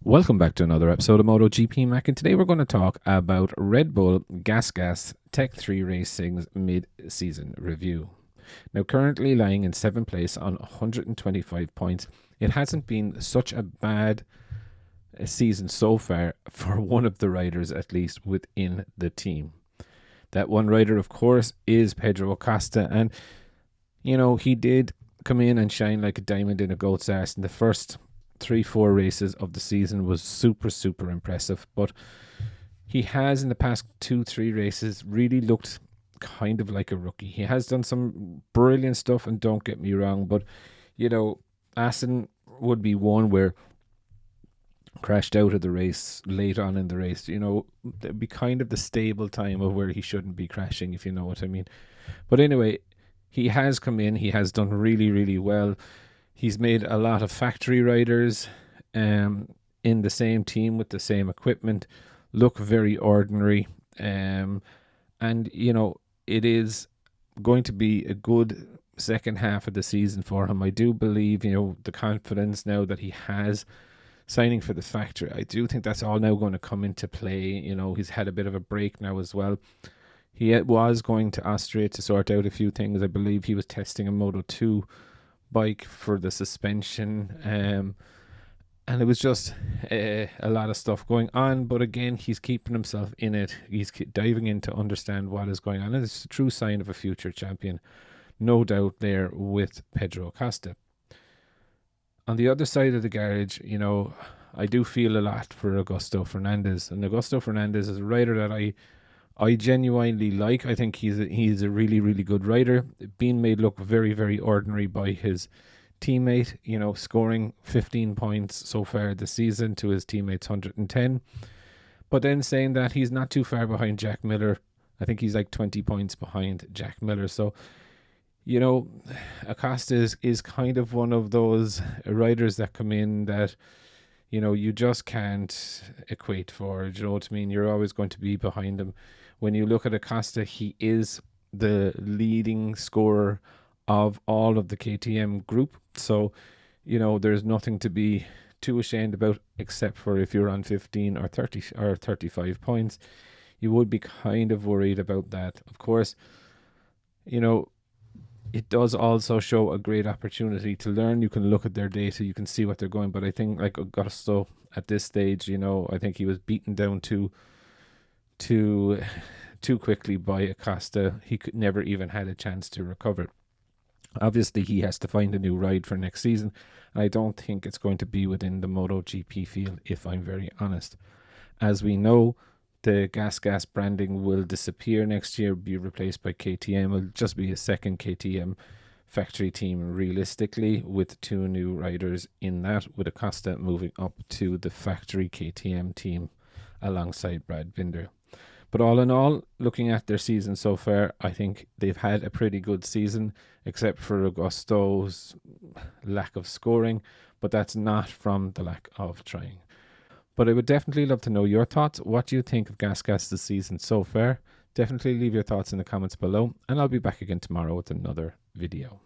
Welcome back to another episode of Motogp Mac, and today we're going to talk about Red Bull GasGas Tech 3 Racing's mid-season review. Now, currently lying in 7th place on 125 points, it hasn't been such a bad season so far for one of the riders, at least within the team. That one rider, of course, is Pedro Acosta, and you know, he did come in and shine like a diamond in a goat's ass in the first 3-4 races of the season. Was super impressive, but he has in the past 2-3 races really looked kind of like a rookie. He has done some brilliant stuff, and don't get me wrong, but you know, Assen would be one where crashed out of the race late on in the race. You know, it'd be kind of the stable time of where he shouldn't be crashing, if you know what I mean. But anyway, he has come in, he has done really well. He's made a lot of factory riders in the same team with the same equipment look very ordinary. And, you know, it is going to be a good second half of the season for him. I do believe, you know, the confidence now that he has signing for the factory, I do think that's all now going to come into play. You know, he's had a bit of a break now as well. He was going to Austria to sort out a few things. I believe he was testing a Moto 2 bike for the suspension, and it was just a lot of stuff going on, but again, he's keeping himself in it. He's diving in to understand what is going on, and it's a true sign of a future champion, no doubt there with Pedro Acosta. On the other side of the garage, you know, I do feel a lot for Augusto Fernandez, and Augusto Fernandez is a rider that I genuinely like. I think he's a really good rider, being made look very ordinary by his teammate, you know, scoring 15 points so far this season to his teammate's 110. But then saying that he's not too far behind Jack Miller. I think he's like 20 points behind Jack Miller. So, you know, Acosta is kind of one of those riders that come in that, you know, you just can't equate for. Do you know what I mean? You're always going to be behind him. When you look at Acosta, he is the leading scorer of all of the KTM group. So, you know, there's nothing to be too ashamed about, except for if you're on 15 or 30 or 35 points. You would be kind of worried about that. Of course, you know, it does also show a great opportunity to learn. You can look at their data, you can see what they're going. But I think like Augusto at this stage, you know, I think he was beaten down too quickly by Acosta. He could never even had a chance to recover. Obviously, he has to find a new ride for next season. I don't think it's going to be within the MotoGP field, if I'm very honest. As we know, the GasGas branding will disappear next year, be replaced by KTM. It'll just be a second KTM factory team realistically, with 2 new riders in that, with Acosta moving up to the factory KTM team alongside Brad Binder. But all in all, looking at their season so far, I think they've had a pretty good season, except for Augusto's lack of scoring, but that's not from the lack of trying. But I would definitely love to know your thoughts. What do you think of GasGas this season so far? Definitely leave your thoughts in the comments below, and I'll be back again tomorrow with another video.